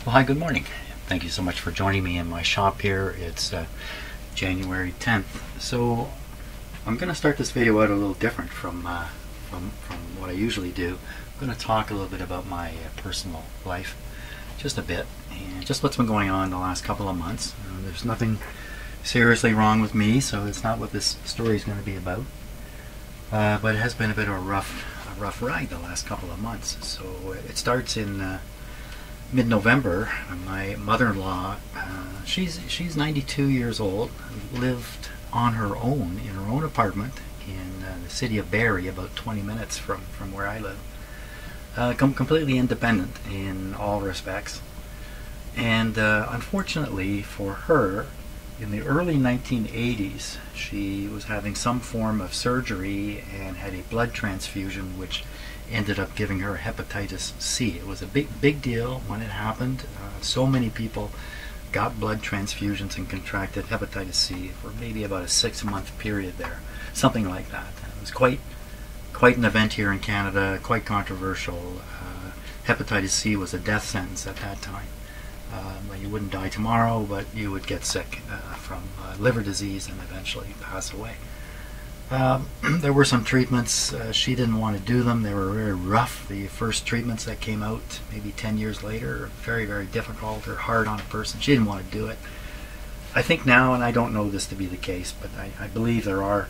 Well, hi, good morning. Thank you so much for joining me in my shop here. It's January 10th. So I'm going to start this video out a little different from what I usually do. I'm going to talk a little bit about my personal life, just a bit, and just what's been going on the last couple of months. There's nothing seriously wrong with me, so it's not what this story is going to be about. But it has been a bit of a rough ride the last couple of months. So it starts in mid-November. My mother-in-law, she's 92 years old, lived on her own in her own apartment in the city of Barrie, about 20 minutes from where I live. Completely independent in all respects. And unfortunately for her, in the early 1980s, she was having some form of surgery and had a blood transfusion which ended up giving her hepatitis C. It was a big deal when it happened. So many people got blood transfusions and contracted hepatitis C for maybe about a 6-month period there, something like that. It was quite an event here in Canada, quite controversial. Hepatitis C was a death sentence at that time. You wouldn't die tomorrow, but you would get sick from liver disease and eventually pass away. There were some treatments. She didn't want to do them. They were very rough. The first treatments that came out maybe 10 years later, very, very difficult or hard on a person. She didn't want to do it. I think now, and I don't know this to be the case, but I believe there are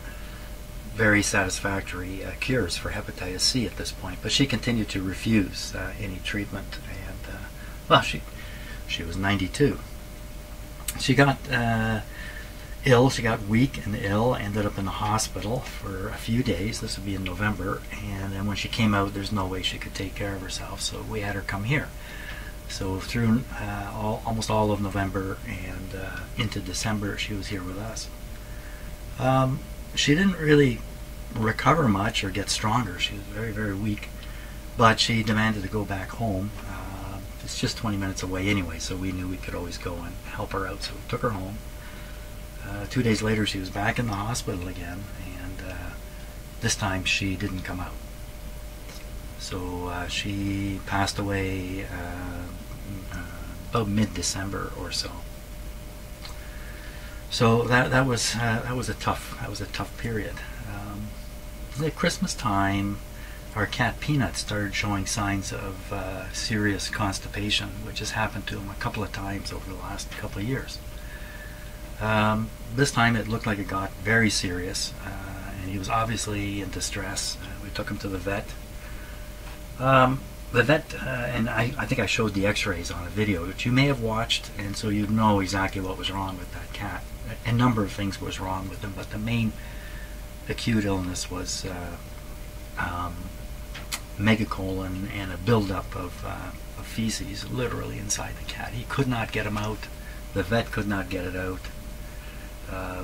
very satisfactory cures for hepatitis C at this point. But she continued to refuse any treatment. And, well, she was 92. She got ill, she got weak and ill, ended up in the hospital for a few days. This would be in November, and then when she came out, there's no way she could take care of herself, so we had her come here. So through almost all of November and into December, she was here with us. She didn't really recover much or get stronger. She was very, very weak, but she demanded to go back home. It's just 20 minutes away anyway, so we knew we could always go and help her out, so we took her home. 2 days later, she was back in the hospital again, and this time she didn't come out. So she passed away about mid-December or so. So that was a tough period. At Christmas time, our cat Peanut started showing signs of serious constipation, which has happened to him a couple of times over the last couple of years. This time it looked like it got very serious, and he was obviously in distress. We took him to the vet. The vet, and I think I showed the x-rays on a video, which you may have watched, and so you'd know exactly what was wrong with that cat. A number of things was wrong with him, but the main acute illness was megacolon and a buildup of feces literally inside the cat. He could not get him out. The vet could not get it out.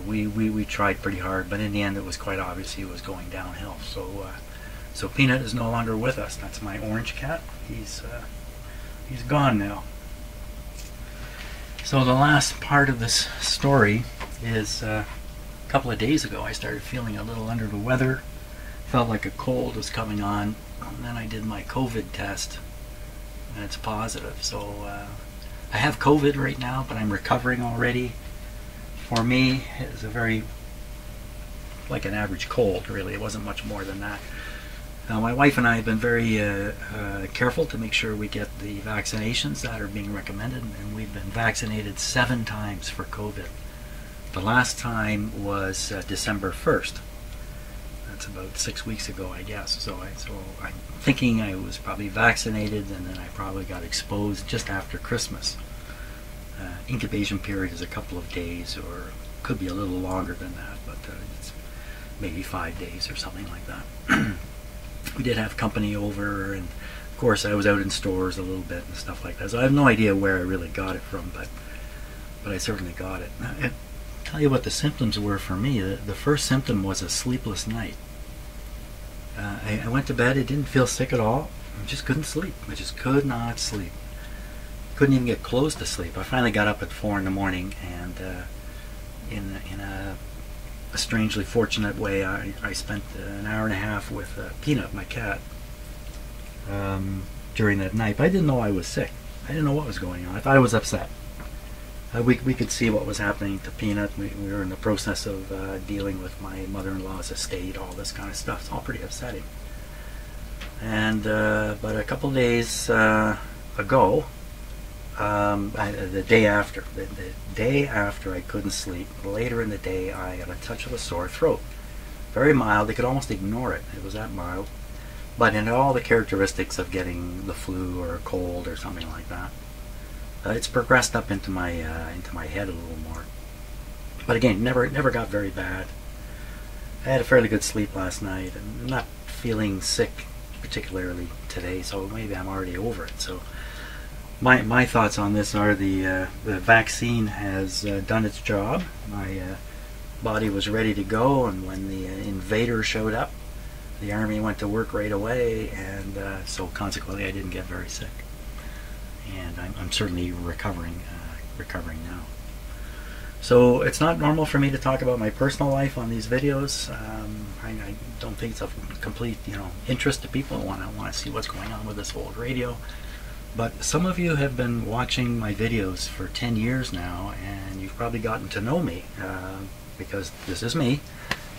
We tried pretty hard, but in the end it was quite obvious he was going downhill. So Peanut is no longer with us. That's my orange cat. He's gone now. So the last part of this story is a couple of days ago I started feeling a little under the weather. Felt like a cold was coming on, and then I did my COVID test and it's positive. So I have COVID right now, but I'm recovering already. For me, it's like an average cold, really. It wasn't much more than that. My wife and I have been very careful to make sure we get the vaccinations that are being recommended, and we've been vaccinated 7 times for COVID. The last time was December 1st. That's about 6 weeks ago, I guess. So I'm thinking I was probably vaccinated, and then I probably got exposed just after Christmas. Incubation period is a couple of days, or could be a little longer than that, but it's maybe 5 days or something like that. We did have company over, and of course I was out in stores a little bit and stuff like that, so I have no idea where I really got it from, but I certainly got it. I'll tell you what the symptoms were for me. The first symptom was a sleepless night. I went to bed, I didn't feel sick at all, I just couldn't sleep. I just could not sleep. Couldn't even get close to sleep. I finally got up at 4 in the morning, and in a strangely fortunate way, I spent an hour and a half with Peanut, my cat, during that night. But I didn't know I was sick. didn't know what was going on. I thought I was upset. We could see what was happening to Peanut. We were in the process of dealing with my mother-in-law's estate, all this kind of stuff. It's all pretty upsetting. And but a couple days ago, the day after I couldn't sleep, later in the day I got a touch of a sore throat. Very mild. They could almost ignore it. It was that mild. But in all the characteristics of getting the flu or a cold or something like that. It's progressed up into my head a little more. But again, never got very bad. I had a fairly good sleep last night, and I'm not feeling sick particularly today, so maybe I'm already over it. So my thoughts on this are the vaccine has done its job. My body was ready to go, and when the invader showed up, the army went to work right away, and so consequently I didn't get very sick. And I'm certainly recovering now. So it's not normal for me to talk about my personal life on these videos. I don't think it's of complete, interest to people who want to see what's going on with this old radio. But some of you have been watching my videos for 10 years now, and you've probably gotten to know me because this is me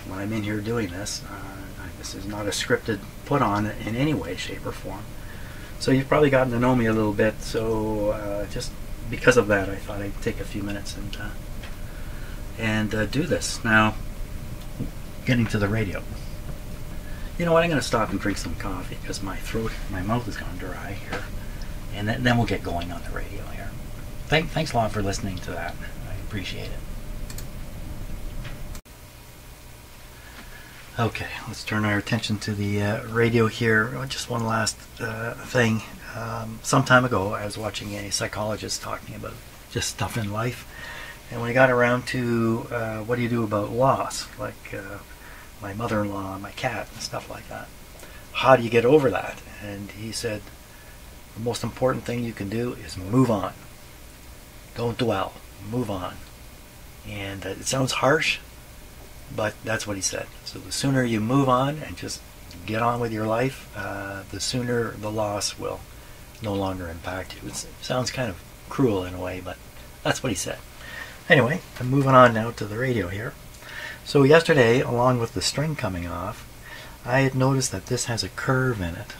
when I'm in here doing this. This is not a scripted put on in any way, shape, or form. So you've probably gotten to know me a little bit. So just because of that, I thought I'd take a few minutes and do this. Now, getting to the radio. You know what? I'm going to stop and drink some coffee because my mouth has gone dry here, and then we'll get going on the radio here. Thanks a lot for listening to that. I appreciate it. Okay, let's turn our attention to the radio here. Just one last thing. Some time ago, I was watching a psychologist talking about just stuff in life. And when he got around to what do you do about loss, like my mother-in-law, my cat, and stuff like that. How do you get over that? And he said, the most important thing you can do is move on. Don't dwell. Move on. And it sounds harsh, but that's what he said. So the sooner you move on and just get on with your life, the sooner the loss will no longer impact you. It sounds kind of cruel in a way, but that's what he said. Anyway, I'm moving on now to the radio here. So yesterday, along with the string coming off, I had noticed that this has a curve in it.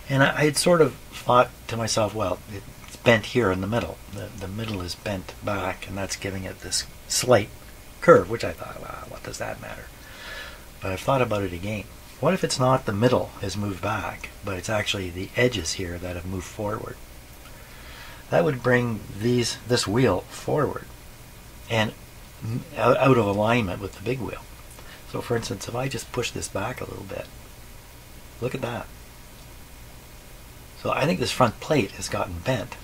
And I had sort of thought to myself, well, it's bent here in the middle. The middle is bent back, and that's giving it this slight curve, which I thought, well, what does that matter? But I've thought about it again. What if it's not the middle has moved back, but it's actually the edges here that have moved forward? That would bring this wheel forward and out of alignment with the big wheel. So for instance, if I just push this back a little bit, look at that. So I think this front plate has gotten bent.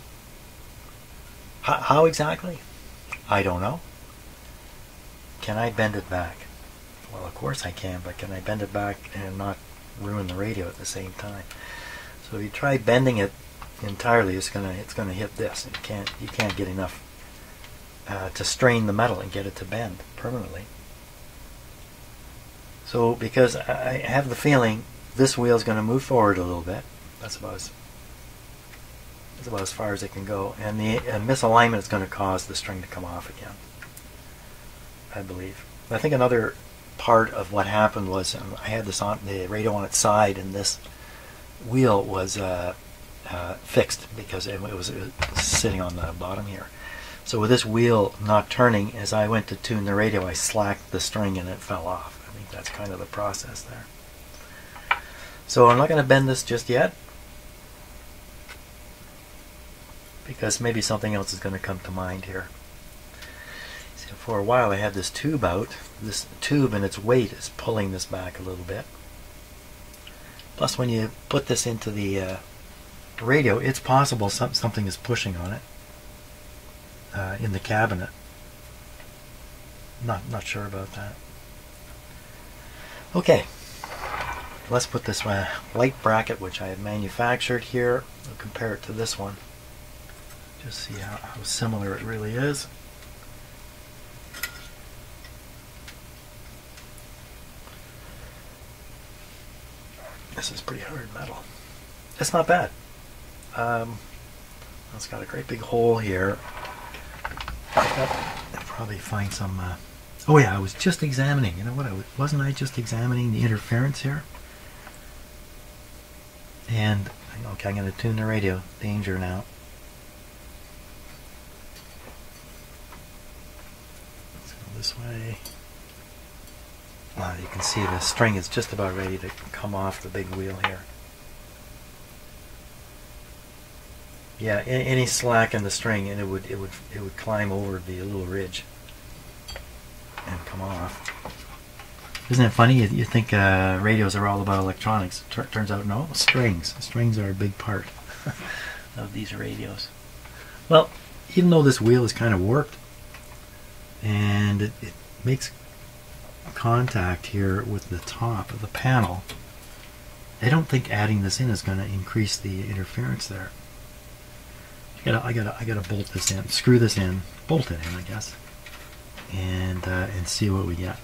How exactly? I don't know. Can I bend it back? Well, of course I can, but can I bend it back and not ruin the radio at the same time? So if you try bending it entirely, it's gonna hit this. You can't get enough to strain the metal and get it to bend permanently. So because I have the feeling this wheel is going to move forward a little bit. That's about as far as it can go, and the misalignment is going to cause the string to come off again, I believe. I think another part of what happened was I had this on the radio on its side, and this wheel was fixed because it was sitting on the bottom here. So with this wheel not turning, as I went to tune the radio, I slacked the string and it fell off. I think that's kind of the process there. So I'm not going to bend this just yet, because maybe something else is going to come to mind here. See, for a while I had this tube out. This tube and its weight is pulling this back a little bit. Plus when you put this into the radio, it's possible something is pushing on it in the cabinet. Not sure about that. Okay, let's put this light bracket, which I have manufactured here. I'll compare it to this one. Just see how similar it really is. This is pretty hard metal. It's not bad. It's got a great big hole here. I'll probably find some... oh yeah, I was just examining. You know what? Wasn't I just examining the interference here? And, okay, I'm going to tune the radio. Danger now. Let's go this way. Well, you can see the string is just about ready to come off the big wheel here. Yeah, any slack in the string, and it would climb over the little ridge and come off. Isn't it funny? You think radios are all about electronics. Turns out no, strings. Strings are a big part of these radios. Well, even though this wheel is kind of warped and it makes contact here with the top of the panel, I don't think adding this in is going to increase the interference there. I gotta bolt this in, screw this in, bolt it in, I guess, and see what we get.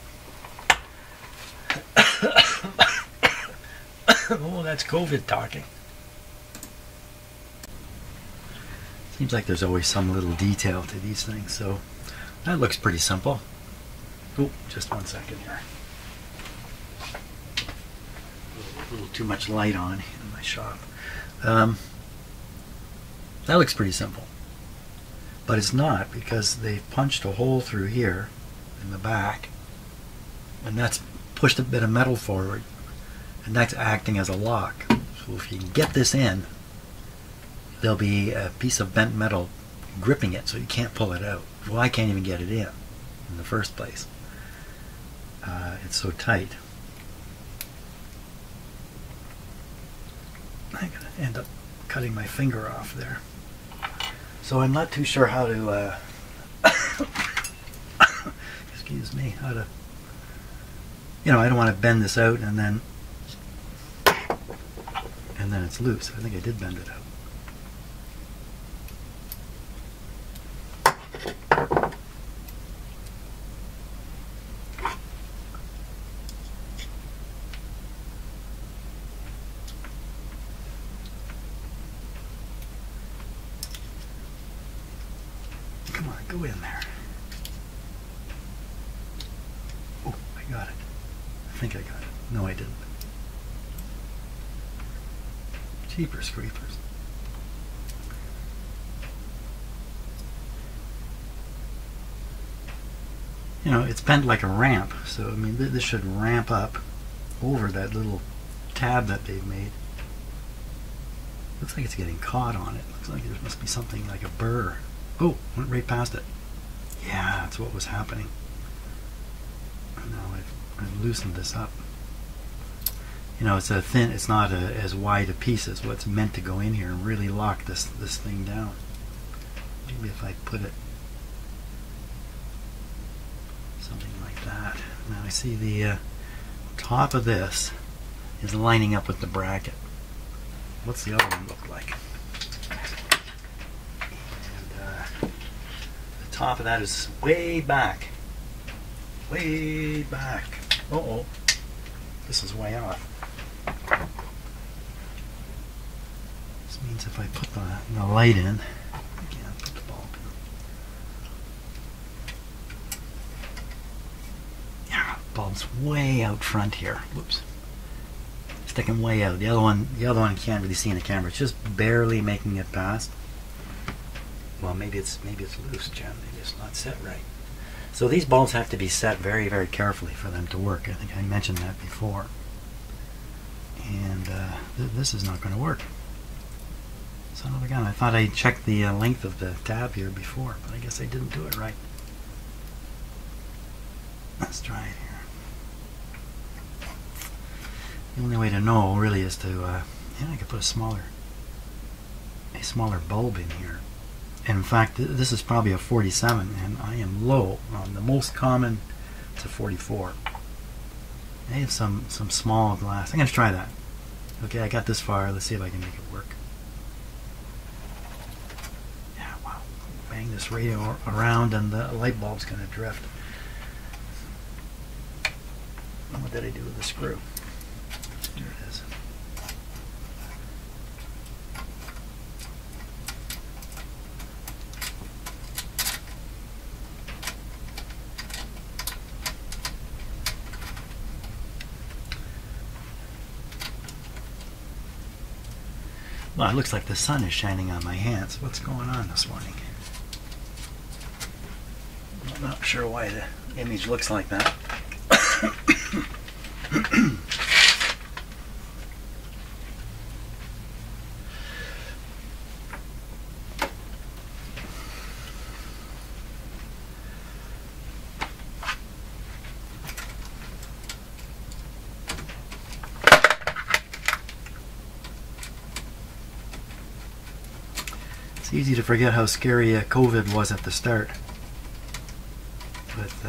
Oh, that's COVID talking. Seems like there's always some little detail to these things, so that looks pretty simple. Oh, just 1 second here. A little too much light on in my shop. That looks pretty simple. But it's not, because they've punched a hole through here in the back, and that's pushed a bit of metal forward, and that's acting as a lock. So if you can get this in, there'll be a piece of bent metal gripping it so you can't pull it out. Well, I can't even get it in the first place. It's so tight. I'm going to end up cutting my finger off there. So I'm not too sure how to, excuse me, how to, I don't want to bend this out and then it's loose. I think I did bend it out. Come on, go in there. Oh, I got it. I think I got it. No, I didn't. Jeepers creepers. It's bent like a ramp, so I mean this should ramp up over that little tab that they've made. Looks like it's getting caught on it. Looks like there must be something like a burr. Oh, went right past it. Yeah, that's what was happening. Now I've loosened this up. It's a thin, it's not as wide a piece as what's meant to go in here and really lock this thing down. Maybe if I put it something like that. Now I see the top of this is lining up with the bracket. What's the other one look like? The top of that is way back. Way back. Uh-oh. This is way off. This means if I put the light in, again, put the bulb in. Yeah, bulb's way out front here. Whoops. Sticking way out. The other one you can't really see in the camera. It's just barely making it past. Well, maybe it's loose, Jen. Maybe it's not set right. So these bulbs have to be set very, very carefully for them to work. I think I mentioned that before. And this is not going to work. Son of a gun. I thought I checked the length of the tab here before, but I guess I didn't do it right. Let's try it here. The only way to know really is to, I could put a smaller bulb in here. And in fact, this is probably a 47, and I am low. The most common, it's a 44. I have some small glass. I'm going to try that. Okay, I got this far. Let's see if I can make it work. Yeah, wow. Bang this radio around and the light bulb's going to drift. What did I do with the screw? There it is. Well, it looks like the sun is shining on my hands. What's going on this morning? I'm not sure why the image looks like that. It's easy to forget how scary COVID was at the start. With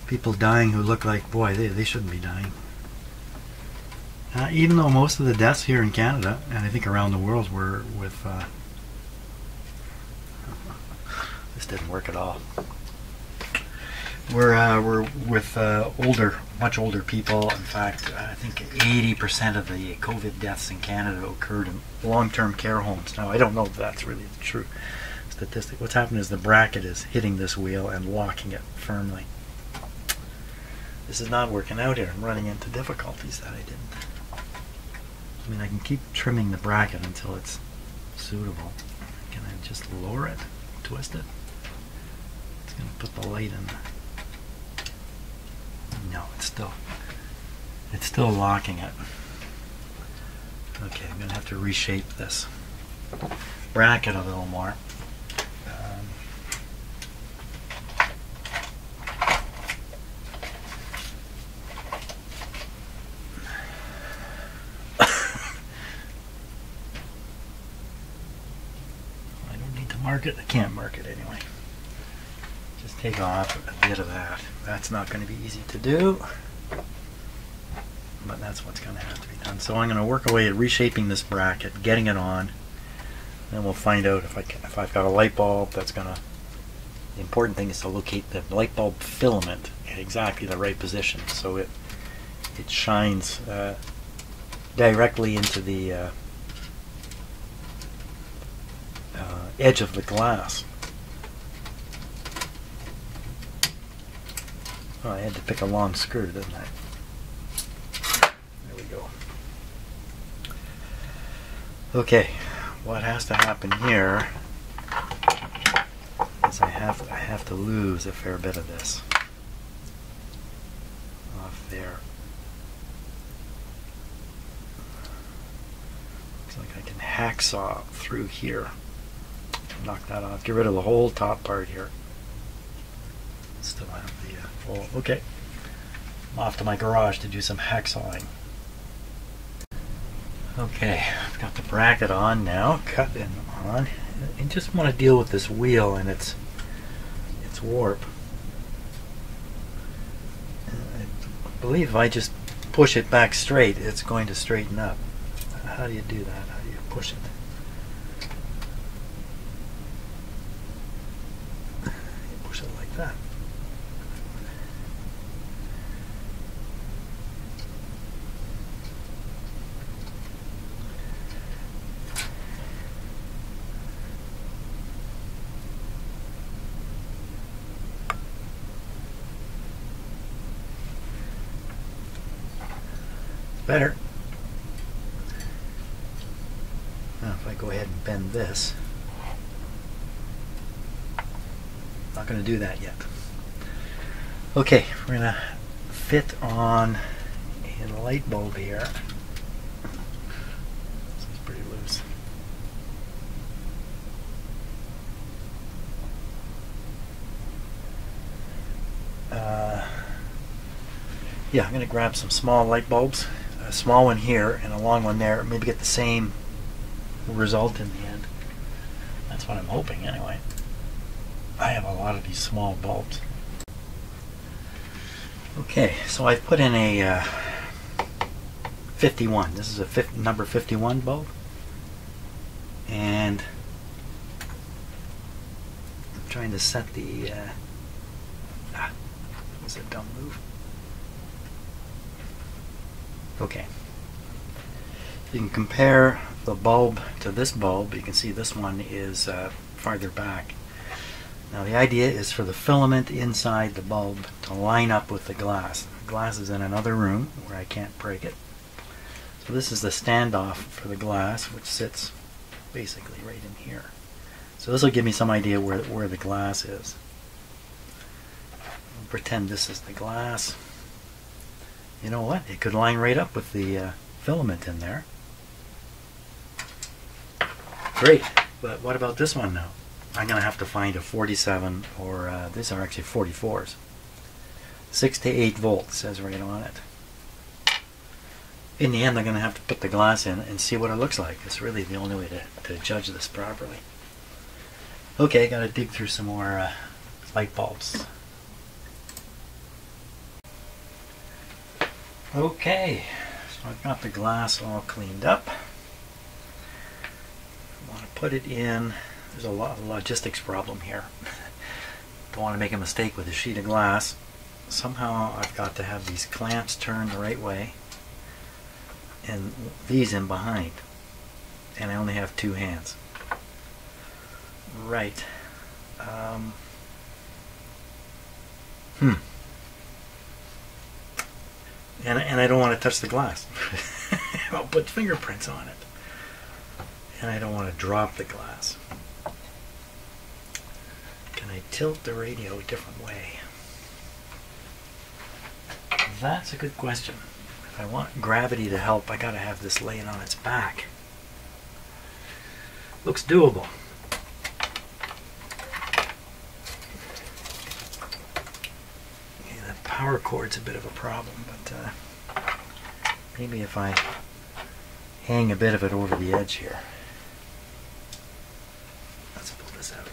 people dying who look like, boy, they shouldn't be dying. Even though most of the deaths here in Canada, and I think around the world, were with... this didn't work at all. We're with much older people. In fact, I think 80% of the COVID deaths in Canada occurred in long-term care homes. Now, I don't know if that's really the true statistic. What's happened is the bracket is hitting this wheel and locking it firmly. This is not working out here. I'm running into difficulties that I didn't. I mean, I can keep trimming the bracket until it's suitable. Can I just lower it, twist it? It's going to put the light in. No, it's still locking it. Okay, I'm going to have to reshape this bracket a little more. I don't need to mark it. I can't mark it anyway. Just take off a bit of that. That's not going to be easy to do, but that's what's going to have to be done. So I'm going to work away at reshaping this bracket, getting it on, then we'll find out if I've got a light bulb that's going to... The important thing is to locate the light bulb filament at exactly the right position so it shines directly into the edge of the glass. Oh, I had to pick a long screw, didn't I? There we go. Okay, what has to happen here is I have to lose a fair bit of this off there. Looks like I can hacksaw through here. Knock that off. Get rid of the whole top part here. Still have the okay. I'm off to my garage to do some hacksawing. Okay, I've got the bracket on now, cut and on. I just want to deal with this wheel and its warp. I believe if I just push it back straight, it's going to straighten up. How do you do that? How do you push it? You push it like that. Better. Now if I go ahead and bend this, not going to do that yet. Okay, we're going to fit on a light bulb here. This is pretty loose. Yeah, I'm going to grab some small light bulbs. A small one here and a long one there, maybe get the same result in the end. That's what I'm hoping anyway. I have a lot of these small bulbs. Okay, so I've put in a 51. This is a number 51 bulb, and I'm trying to set the that was a dumb move. Okay, you can compare the bulb to this bulb. You can see this one is farther back. Now the idea is for the filament inside the bulb to line up with the glass. The glass is in another room where I can't break it. So So this is the standoff for the glass, which sits basically right in here. So this will give me some idea where the glass is. I'll pretend this is the glass. You know what? It could line right up with the filament in there. Great. But what about this one now? I'm going to have to find a 47, or these are actually 44s. 6 to 8 volts says right on it. In the end, I'm going to have to put the glass in and see what it looks like. It's really the only way to judge this properly. Okay, got to dig through some more light bulbs. Okay, so I've got the glass all cleaned up. I want to put it in. There's a logistics problem here. Don't want to make a mistake with a sheet of glass. Somehow I've got to have these clamps turned the right way and these in behind, and I only have 2 hands. Right. And I don't want to touch the glass. I'll put fingerprints on it. And I don't want to drop the glass. Can I tilt the radio a different way? That's a good question. If I want gravity to help, I gotta have this laying on its back. Looks doable. Yeah, the power cord's a bit of a problem, but maybe if I hang a bit of it over the edge here. Let's pull this out.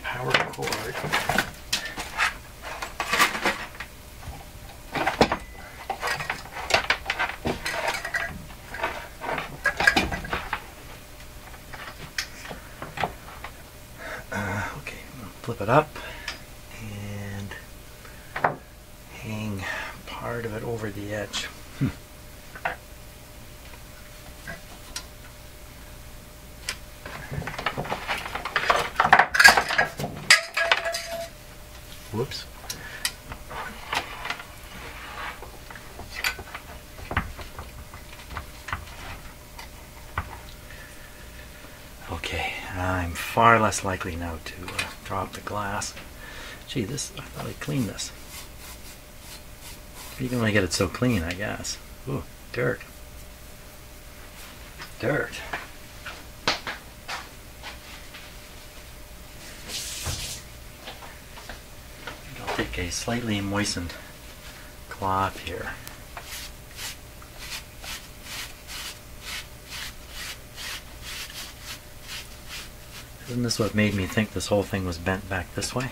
Power cord. Okay, I'm going to flip it up and hang part of it over the edge. Whoops. Okay, I'm far less likely now to drop the glass. Gee, I thought I cleaned this. You can only get it so clean, I guess. Ooh, dirt. Dirt. Take a slightly moistened cloth here. Isn't this what made me think this whole thing was bent back this way?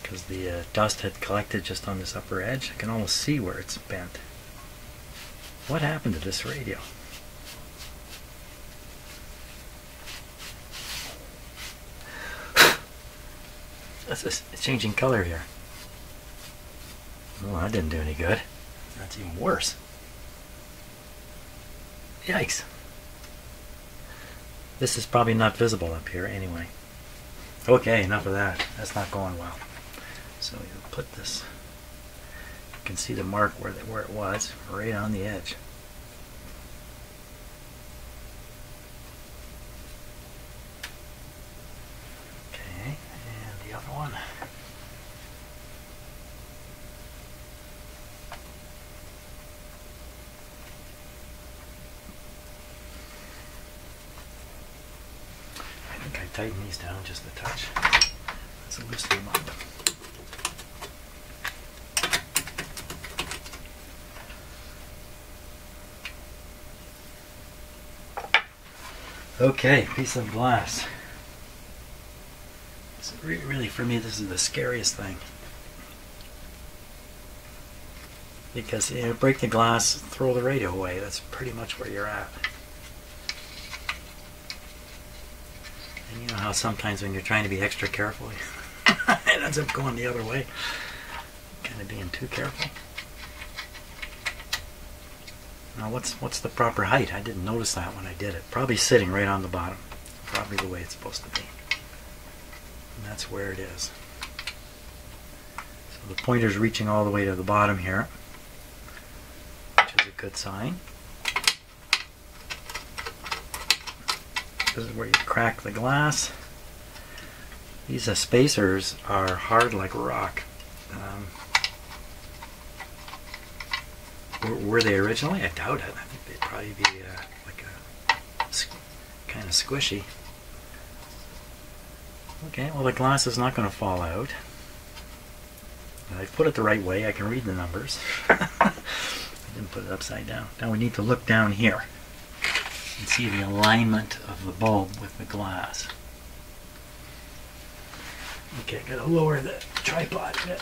Because the dust had collected just on this upper edge. I can almost see where it's bent. What happened to this radio? It's changing color here. Oh, that didn't do any good. That's even worse. Yikes. This is probably not visible up here anyway. Okay, enough of that. That's not going well. So you put this, you can see the mark where it was, right on the edge. Okay, and the other one. I think I tighten these down just a touch. Let's loosen them up. Okay, piece of glass. So really, for me, this is the scariest thing. Because you break the glass, throw the radio away. That's pretty much where you're at. And you know how sometimes when you're trying to be extra careful, it ends up going the other way. Kind of being too careful. Now what's the proper height? I didn't notice that when I did it. Probably sitting right on the bottom. Probably the way it's supposed to be. And that's where it is. The pointer's reaching all the way to the bottom here, which is a good sign. This is where you crack the glass. These spacers are hard like rock. Were they originally? I doubt it. I think they'd probably be like a kind of squishy. Okay, well the glass is not going to fall out. I put it the right way. I can read the numbers. I didn't put it upside down. Now we need to look down here and see the alignment of the bulb with the glass. Okay, I gotta lower the tripod a bit.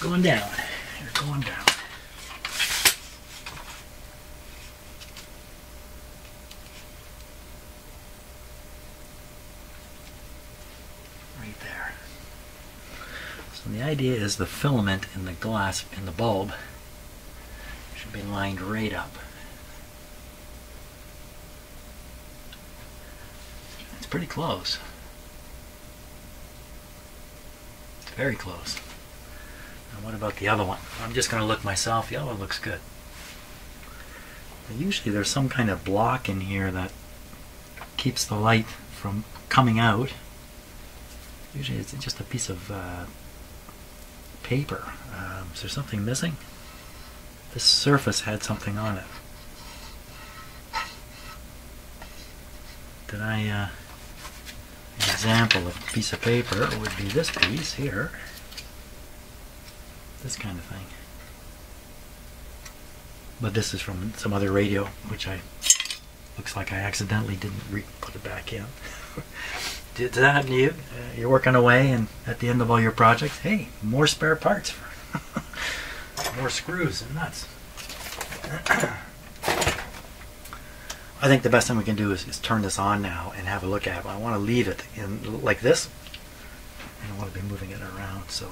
Going down. You're going down. Right there. So the idea is the filament in the glass in the bulb should be lined right up. It's pretty close. Very close. And what about the other one? I'm just going to look myself. The other one looks good. Now, usually there's some kind of block in here that keeps the light from coming out. Usually it's just a piece of paper. Is there something missing? This surface had something on it. Did I... An example of a piece of paper would be this piece here. This kind of thing. But this is from some other radio, which looks like I accidentally didn't put it back in. Did that happen to you? You're working away and at the end of all your projects, hey, more spare parts. More screws and nuts. I think the best thing we can do is turn this on now and have a look at it. I want to leave it in like this. I don't want to be moving it around. So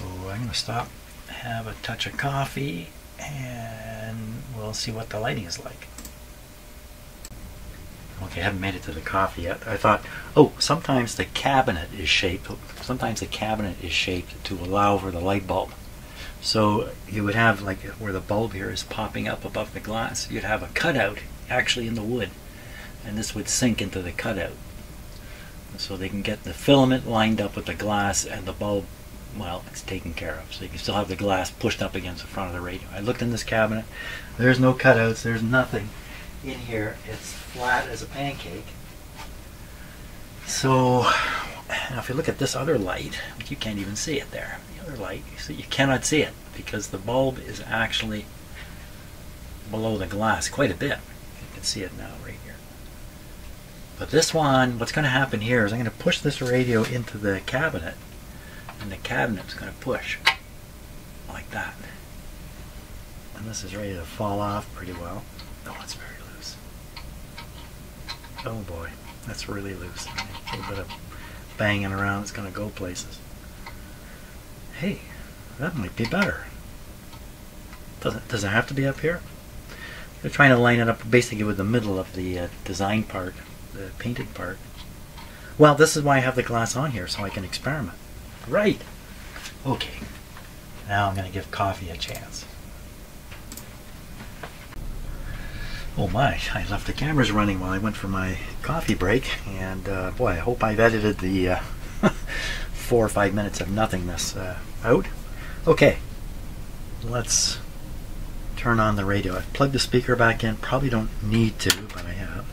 I'm going to stop, have a touch of coffee, and we'll see what the lighting is like. Okay, I haven't made it to the coffee yet. I thought, oh, sometimes the cabinet is shaped. Sometimes the cabinet is shaped to allow for the light bulb. So you would have, like where the bulb here is popping up above the glass, you'd have a cutout actually in the wood, and this would sink into the cutout. So they can get the filament lined up with the glass and the bulb, well, it's taken care of. So you can still have the glass pushed up against the front of the radio. I looked in this cabinet, there's no cutouts, there's nothing in here. It's flat as a pancake. So now if you look at this other light, you can't even see it there. The other light, so you cannot see it because the bulb is actually below the glass quite a bit. You can see it now right here. But this one, what's going to happen here is I'm going to push this radio into the cabinet, and the cabinet's going to push like that. And this is ready to fall off pretty well. Oh, it's very loose. Oh boy, that's really loose. A little bit of banging around, it's going to go places. Hey, that might be better. Does it have to be up here? I'm trying to line it up basically with the middle of the design part, the painted part. Well, this is why I have the glass on here, so I can experiment. Right. Okay. Now I'm going to give coffee a chance. Oh my, I left the cameras running while I went for my coffee break, and boy, I hope I've edited the 4 or 5 minutes of nothingness out. Okay, let's turn on the radio. I've plugged the speaker back in. Probably don't need to, but I have.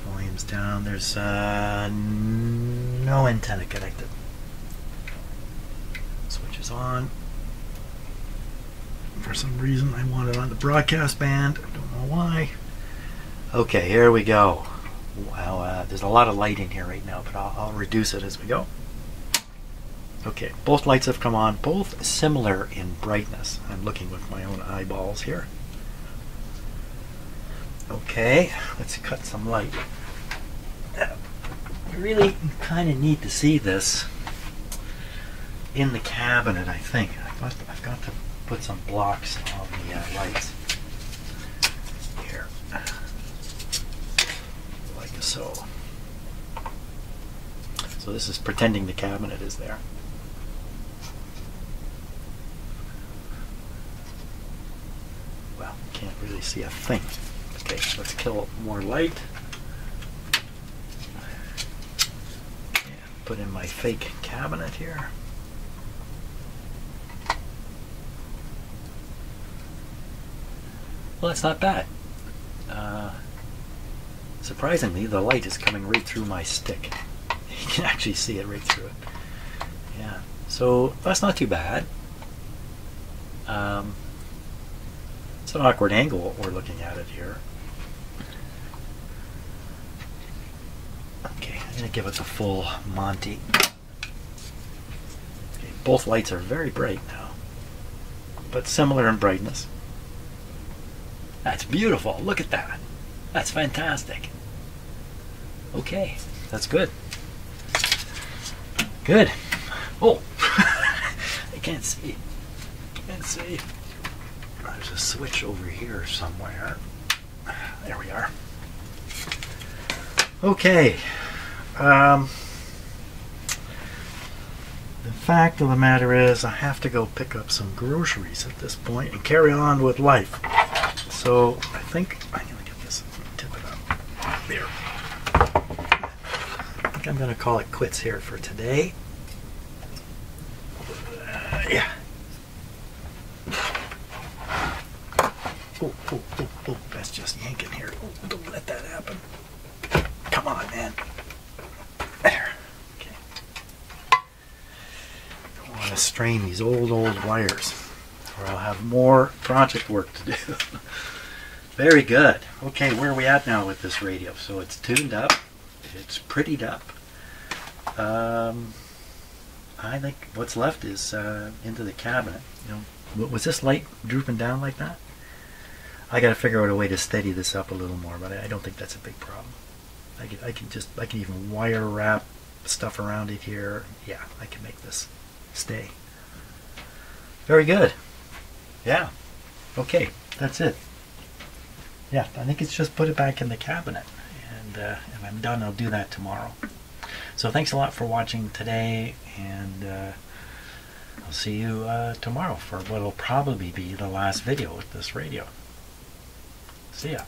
Volume's down. There's no antenna connected. Switch is on. For some reason I want it on the broadcast band. I don't know why. Okay, here we go. Wow, there's a lot of light in here right now, but I'll reduce it as we go. Okay, both lights have come on, both similar in brightness. I'm looking with my own eyeballs here. Okay, let's cut some light. You really kind of need to see this in the cabinet, I think. I've got to put some blocks on the lights here, like so. So this is pretending the cabinet is there. really see a thing. Okay, let's kill more light. Put in my fake cabinet here. Well, that's not bad. Surprisingly, the light is coming right through my stick. You can actually see it right through it. Yeah, so that's not too bad. It's an awkward angle what we're looking at it here. Okay, I'm going to give it the full Monty. Okay, both lights are very bright now, but similar in brightness. That's beautiful. Look at that. That's fantastic. Okay, that's good. Good. Oh, I can't see. Can't see. There's a switch over here somewhere. There we are. Okay. The fact of the matter is I have to go pick up some groceries at this point and carry on with life. So I think I'm going to get this, tip it up. There. I think I'm going to call it quits here for today. Yeah. Oh, that's just yanking here. Oh, don't let that happen. Come on, man. There. Okay. Don't want to strain these old wires, or I'll have more project work to do. Very good. Okay, where are we at now with this radio? So it's tuned up. It's prettied up. I think what's left is into the cabinet. You know, was this light drooping down like that? I got to figure out a way to steady this up a little more, but I don't think that's a big problem. I can even wire wrap stuff around it here. Yeah, I can make this stay. Very good. Yeah. Okay, that's it. Yeah, I think it's just put it back in the cabinet, and if I'm done, I'll do that tomorrow. So thanks a lot for watching today, and I'll see you tomorrow for what will probably be the last video with this radio. See ya.